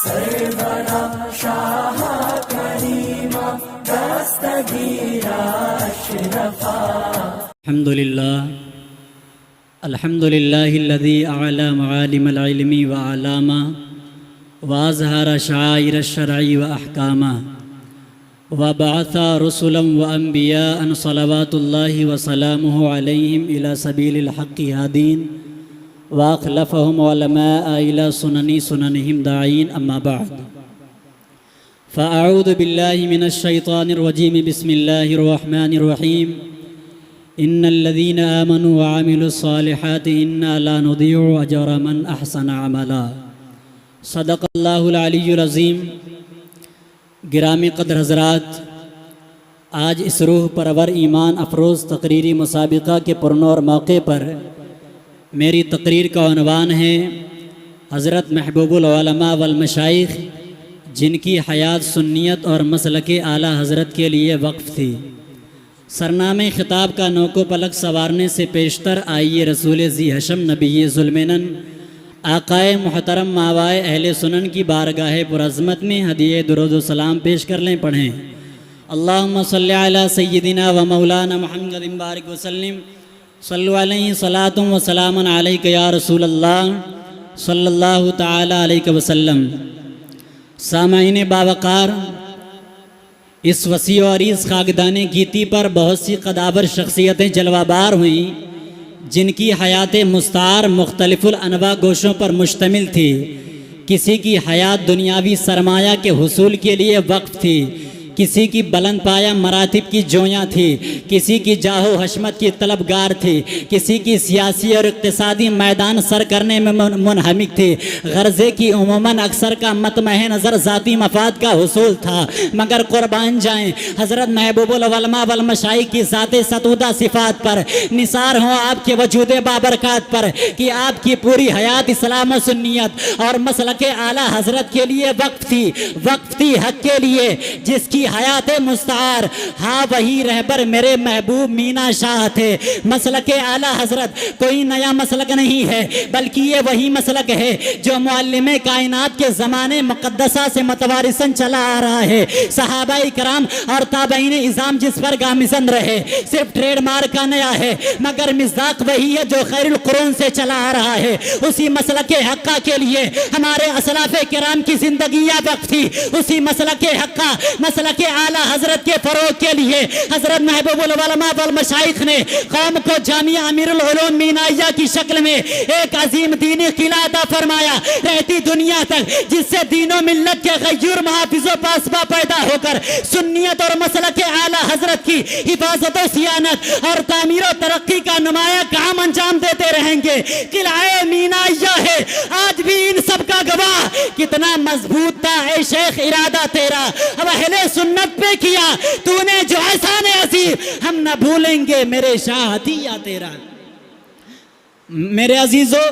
سرورا شاہ کریما دستگیرا اشرفا الحمد لله الذي أعلى معالم العلم وعلامة وأظهر شعائر الشرع وأحكامه وبعث رسلا وأنبياء صلوات الله وسلامه عليهم إلى سبيل الحق هادين وأخلفهم علماء إلى سننهم داعين أما بعد فأعوذ بالله من الشيطان الرجيم بسم الله الرحمن الرحيم إن الذين آمنوا وعملوا الصالحات إنا لا نضيع أجر من أحسن عملا صدق الله العلی العظیم۔ گرامی قدر حضرات، آج اس روح پرور ایمان افروز تقریری مسابقہ کے پرنور موقع پر میری تقریر کا عنوان ہے حضرت محبوب العلماء والمشائخ، جن کی حیات سنیت اور مسلک اعلیٰ حضرت کے لیے وقف تھی۔ سرنامے خطاب کا نوکو پلک سنوارنے سے پیشتر آئیے رسول ذی حشم نبی ذوالمنن آقائے محترم ماوائے اہل سنن کی بارگاہ پرعظمت میں ہدیہ درود و سلام پیش کر لیں، پڑھیں اللہم صلی علی سیدنا و مولانا محمد بارک وسلم صلو علیہ صلاۃ و سلام علیک یا رسول اللہ صلی اللہ تعالی علیہ وسلم۔ سامعین باوقار، اس وسیع و عریض خاکدان گیتی پر بہت سی قداور شخصیتیں جلوہ بار ہوئیں، جن کی حیات مستعار مختلف الانواع گوشوں پر مشتمل تھی۔ کسی کی حیات دنیاوی سرمایہ کے حصول کے لیے وقف تھی، کسی کی بلند پایہ مراتب کی جویاں تھی، کسی کی جاہ و حشمت کی طلبگار تھی، کسی کی سیاسی اور اقتصادی میدان سر کرنے میں منہمک تھی۔ غرضے کی عموماً اکثر کا مطمع نظر ذاتی مفاد کا حصول تھا، مگر قربان جائیں حضرت محبوب العلماء والمشائخ کی ذات ستودہ صفات پر، نثار ہوں آپ کے وجود بابرکات پر کہ آپ کی پوری حیات اسلام و سنیت اور مسلک اعلیٰ حضرت کے لیے وقف تھی حق کے لیے، جس کی حیات مستعار ہاں وہی رہبر میرے محبوب مینا شاہ تھے۔ مسلک اعلیٰ حضرت کوئی نیا مسلک نہیں ہے، بلکہ یہ وہی مسلک ہے جو معلم کائنات کے زمانے مقدسہ سے متوارثاً چلا آ رہا ہے۔ صحابہ کرام اور تابعین اعظام جس پر گامزن رہے، صرف ٹریڈ مارک کا نیا ہے، مگر مصداق وہی ہے جو خیر القرون سے چلا آ رہا ہے۔ اسی مسلک حقہ کے لیے ہمارے اسلاف کرام کی زندگیاں وقف تھی، اسی مسلک حقہ مسلک اعلیٰ حضرت کے فروغ کے لیے حضرت محبوب العلماء والمشائخ نے قوم کو جامعہ امیر العلوم مینائیہ کی شکل میں ایک عظیم دینی قلعہ عطا فرمایا، رہتی دنیا تک، جس سے دین و ملت کے غیور محافظ و پاسباں پیدا ہو کر سنیت اور مسلک اعلیٰ حضرت کی حفاظت و صیانت اور تعمیر و ترقی کا نمایاں کام انجام دیتے رہیں گے۔ قلعہ مینائیہ ہے آج بھی ان سب کا گواہ، کتنا مضبوط تھا اے شیخ ارادہ تیرا، اب اہل سنت پہ کیا تو نے جو احسان عظیم، ہم نہ بھولیں گے میرے شاہ عطیہ تیرا۔ میرے عزیزو،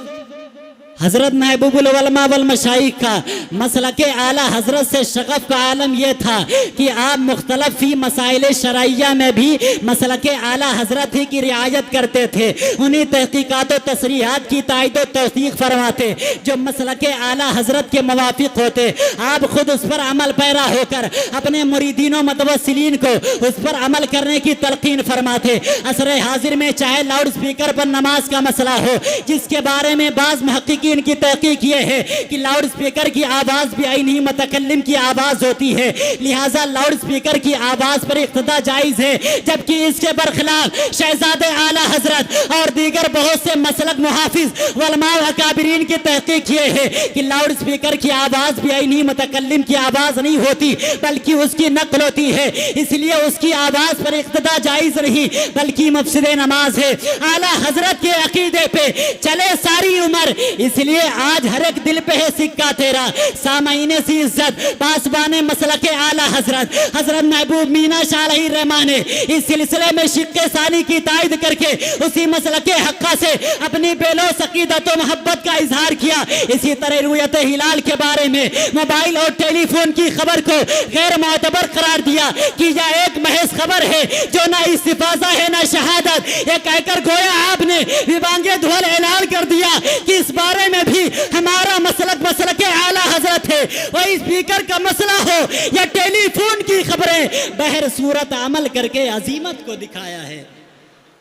حضرت محبوب العلماء والمشائخ کا مسلک اعلیٰ حضرت سے شغف کا عالم یہ تھا کہ آپ مختلف فی مسائل شرعیہ میں بھی مسلک اعلیٰ حضرت ہی کی رعایت کرتے تھے، انہی تحقیقات و تصریحات کی تائید و توثیق فرماتے جو مسلک اعلیٰ حضرت کے موافق ہوتے۔ آپ خود اس پر عمل پیرا ہو کر اپنے مریدین و متوسلین کو اس پر عمل کرنے کی تلقین فرماتے۔ عصر حاضر میں چاہے لاؤڈ سپیکر پر نماز کا مسئلہ ہو، جس کے بارے میں بعض محققین کی تحقیق یہ ہے کہ لاؤڈ سپیکر کی آواز بھی عینی متکلم کی آواز ہوتی ہے، لہٰذا لاؤڈ سپیکر کی آواز پر اقتدا جائز ہے، جبکہ اس کے برخلاف شہزاد اعلیٰ حضرت اور دیگر بہت سے مسلک محافظ علماء و اکابرین کی تحقیق یہ ہے کہ لاؤڈ سپیکر کی آواز بھی عینی متکلم کی آواز نہیں ہوتی، بلکہ اس کی نقل ہوتی ہے، اس لیے اس کی آواز پر اقتدا جائز نہیں بلکہ مفسد نماز ہے۔ اعلیٰ حضرت کے عقیدے پہ چلے ساری عمر، اس لیے آج ہر ایک دل پہ ہے سکہ تیرا۔ سامعین سی عزت، پاسبان مسلک اعلیٰ حضرت حضرت محبوب مینا شاہ علیہ الرحمٰن نے اس سلسلے میں شق ثانی کی تائید کر کے اسی مسلک حقہ سے اپنی بیلوث عقیدت و محبت کا اظہار کیا۔ اسی طرح رؤیت ہلال کے بارے میں موبائل اور ٹیلی فون کی خبر کو غیر معتبر قرار دیا کہ یہ ایک محض خبر ہے جو نہ استفاضہ ہے نہ شہادت، یہ کہہ کر گویا آپ نے وبانگ دھول اعلان کر دیا کہ اس بارے میں بھی ہمارا مسلک مسلک اعلیٰ حضرت ہے، وہی اسپیکر کا مسئلہ ہو یا ٹیلی فون کی خبریں، بہر صورت عمل کر کے عظیمت کو دکھایا ہے۔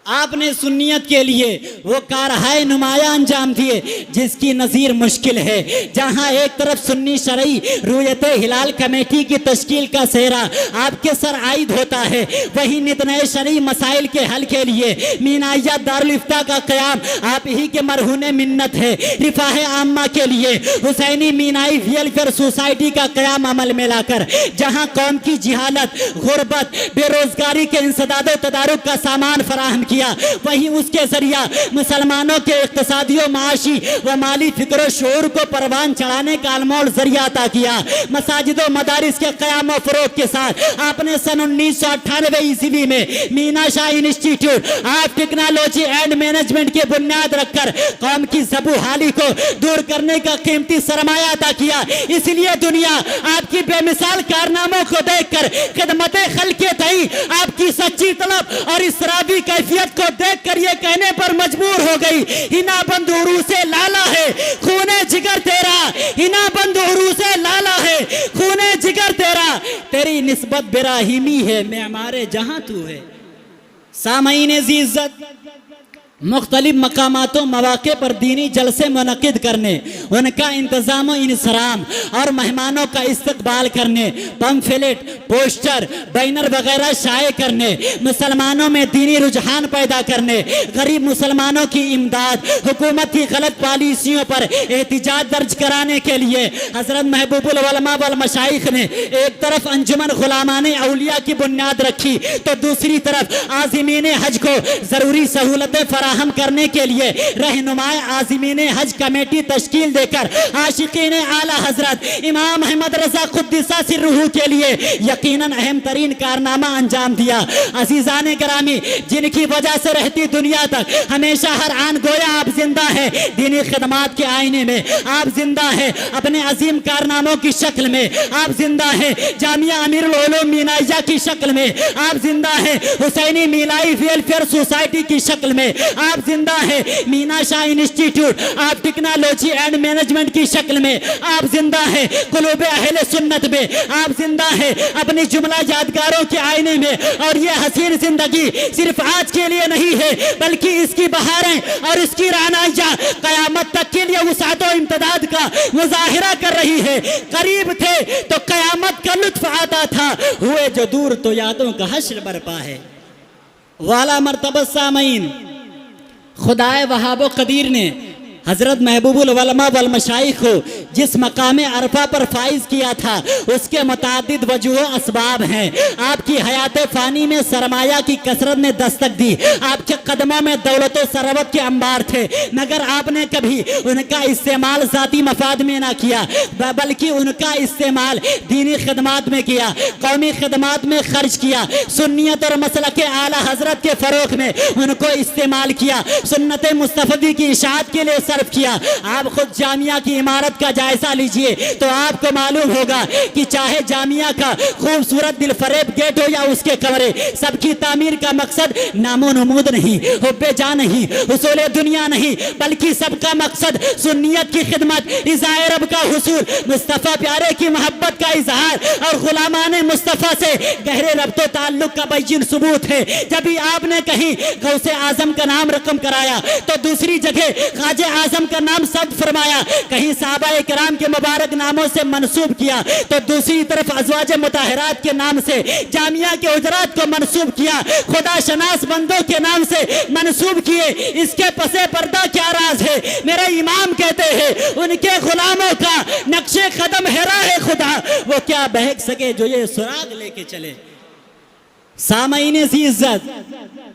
آپ نے سنیت کے لیے وہ کارہائے نمایاں انجام دیے جس کی نظیر مشکل ہے۔ جہاں ایک طرف سنی شرعی رویت ہلال کمیٹی کی تشکیل کا سہرا آپ کے سر عائد ہوتا ہے، وہیں نت نئے شرعی مسائل کے حل کے لیے مینائیہ دارالافتاء کا قیام آپ ہی کے مرہون منت ہے۔ رفاہ عامہ کے لیے حسینی مینائی ویلفیئر سوسائٹی کا قیام عمل میں لا کر جہاں قوم کی جہالت، غربت، بے روزگاری کے انسداد و تدارک کا سامان فراہم کیا، وہیں اس کے ذریعہ مسلمانوں کے اقتصادی و معاشی و مالی فکر و شعور کو پروان چڑھانے کا انمول ذریعہ عطا کیا۔ مساجد و مدارس کے قیام و فروغ کے ساتھ آپ نے سن 1998 عیسوی میں Meena Shah institute of technology and management کی بنیاد رکھ کر قوم کی زبو حالی کو دور کرنے کا قیمتی سرمایہ عطا کیا۔ اس لیے دنیا آپ کی بے مثال کارناموں کو دیکھ کر خدمت خلق کے تئیں آپ کی سچی طلب اور اسرافی کیفیت کو دیکھ کر یہ کہنے پر مجبور ہو گئی، ہنا بند عروس لالا ہے خون جگر تیرا، ہنا بند عروس لالا ہے خون جگر تیرا، تیری نسبت براہیمی ہے معمار جہاں تو ہے۔ سامعین ذی عزت، مختلف مقامات و مواقع پر دینی جلسے منعقد کرنے، ان کا انتظام و انصرام اور مہمانوں کا استقبال کرنے، پمفلیٹ، پوسٹر، بینر وغیرہ شائع کرنے، مسلمانوں میں دینی رجحان پیدا کرنے، غریب مسلمانوں کی امداد، حکومت کی غلط پالیسیوں پر احتجاج درج کرانے کے لیے حضرت محبوب العلماء والمشائخ نے ایک طرف انجمن غلامان اولیاء کی بنیاد رکھی تو دوسری طرف عازمین حج کو ضروری سہولتیں فراہم کرنے کے لیے رہنمائے عازمین حج کمیٹی تشکیل دے کر عاشقین اعلیٰ حضرت امام احمد رضا قدس سرہ کے لیے یقیناً اہم ترین کارنامہ انجام دیا۔ عزیزان گرامی، جن کی وجہ سے رہتی دنیا تک ہمیشہ ہر آن گویا آپ زندہ ہیں دینی خدمات کے آئینے میں، آپ زندہ ہیں اپنے عظیم کارناموں کی شکل میں، آپ زندہ ہیں جامعہ امیر العلوم مینائیہ کی شکل میں، آپ زندہ ہیں حسینی میلائی ویلفیئر سوسائٹی کی شکل میں، آپ زندہ ہیں Meena Shah institute of technology and management کی شکل میں، آپ زندہ ہیں قلوب اہل سنت میں، آپ زندہ ہیں اپنی جملہ یادگاروں کے آئینے میں، اور یہ حسین زندگی صرف آج کے لیے نہیں ہے بلکہ اس کی بہاریں اور اس کی رعنائیاں قیامت تک کے لیے وسعت و امتداد کا مظاہرہ کر رہی ہے۔ قریب تھے تو قیامت کا لطف آتا تھا، ہوئے جو دور تو یادوں کا حشر برپا ہے۔ والا مرتبہ سامعین، خدائے وہاب و قدیر نے حضرت محبوب العلماء والمشائخ کو جس مقام عرفہ پر فائز کیا تھا اس کے متعدد وجوہ و اسباب ہیں۔ آپ کی حیات فانی میں سرمایہ کی کثرت نے دستک دی، آپ کے قدموں میں دولت و ثروت کے انبار تھے، مگر آپ نے کبھی ان کا استعمال ذاتی مفاد میں نہ کیا بلکہ ان کا استعمال دینی خدمات میں کیا، قومی خدمات میں خرچ کیا، سنیت اور مسلک اعلیٰ حضرت کے فروغ میں ان کو استعمال کیا، سنت مصطفی کی اشاعت کے لیے صرف کیا۔ آپ خود جامعہ کی عمارت کا جائزہ لیجئے تو آپ کو معلوم ہوگا کہ چاہے جامعہ کا خوبصورت دل فریب گیٹ ہو یا اس کے کمرے، سب کی تعمیر کا مقصد نام و نمود نہیں، حب جاں نہیں، حصول دنیا نہیں، بلکہ سب کا مقصد سنیت کی خدمت، رضا رب کا حصول، مصطفیٰ پیارے کی محبت کا اظہار اور غلامان مصطفیٰ سے گہرے ربط و تعلق کا بین ثبوت ہے۔ جبھی آپ نے کہیں غوث اعظم کا نام رقم کرایا تو دوسری جگہ خواجہ اعظم کا نام ثبت فرمایا، کہیں صحابہ کرام کے مبارک ناموں سے منسوب کیا تو دوسری طرف ازواج مطہرات کے نام سے جامعہ کے حجرات کو منسوب کیا، خدا شناس بندوں کے نام سے منسوب کیے۔ اس کے پس پردہ کیا راز ہے؟ میرے امام کہتے ہیں ان کے غلاموں کا نقش قدم ہے راہ خدا، وہ کیا بہک سکے جو یہ سراغ لے کے چلے۔ سامعین ذی عزت،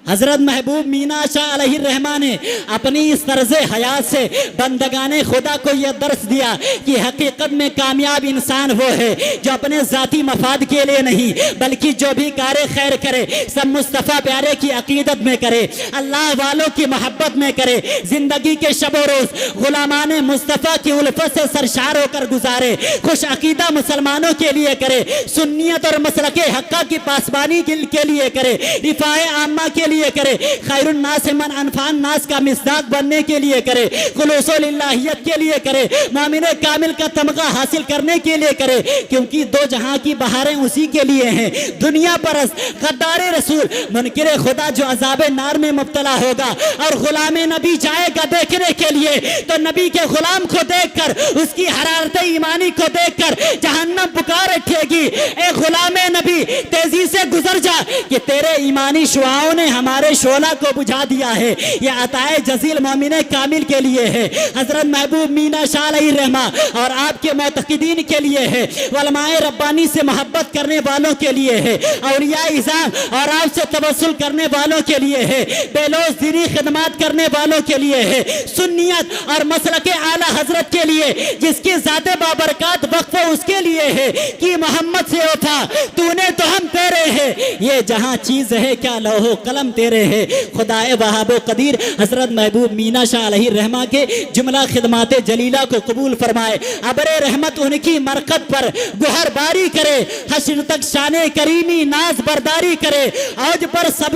حضرت محبوب مینا شاہ علیہ الرحمہ نے اپنی اس طرز حیات سے بندگان خدا کو یہ درس دیا کہ حقیقت میں کامیاب انسان وہ ہے جو اپنے ذاتی مفاد کے لیے نہیں بلکہ جو بھی کار خیر کرے سب مصطفیٰ پیارے کی عقیدت میں کرے، اللہ والوں کی محبت میں کرے، زندگی کے شب و روز غلامان مصطفیٰ کی الفت سے سرشار ہو کر گزارے، خوش عقیدہ مسلمانوں کے لیے کرے، سنیت اور مسلک حقہ کی پاسبانی کے کے لیے کرے, رفاع عامہ کے لیے کرے, خیر الناس من انفع الناس کا مصداق بننے کے لیے کرے, خلوص للہیت کے لیے کرے, مومن کامل کا تمغہ حاصل کرنے کے لیے کرے, کیونکہ دو جہاں کی بہاریں اسی کے لیے ہیں. دنیا پرست, غدار رسول, منکر خدا جو عذاب نار میں مبتلا ہوگا اور غلام نبی جائے گا دیکھنے کے لیے, تو نبی کے غلام کو دیکھ کر, اس کی حرارت ایمانی کو دیکھ کر جہنم پکار اٹھے گی, اے غلام نبی تیزی سے گزر جا کہ تیرے ایمانی شعاعوں نے ہمارے شعلہ کو بجھا دیا ہے. یہ عطا جزیل مومن کامل کے لیے ہے, حضرت محبوب مینا شاہ علیہ الرحمہ اور آپ کے معتقدین کے لیے ہے, علماء ربانی سے محبت کرنے والوں کے لیے ہے, اولیاء اعظام اور آپ سے توسل کرنے والوں کے لیے ہے, بے لوث دینی خدمات کرنے والوں کے لیے ہے, سنیت اور مسلک اعلی حضرت کے لیے جس کی ذات بابرکات وقف اس کے لیے ہے کہ محمد سے وفا تو نے تو ہم تیرے ہیں, یہ جہاں چیز ہے کیا لوح و قلم تیرے ہے. خدائے وہاب و قدیر حضرت محبوب مینا شاہ علیہ الرحمہ کے جملہ خدمات جلیلہ کو قبول فرمائے, ابر رحمت ان کی مرکت پر گہر باری کرے, حشر تک شان کریمی ناز برداری کرے, اوج پر سب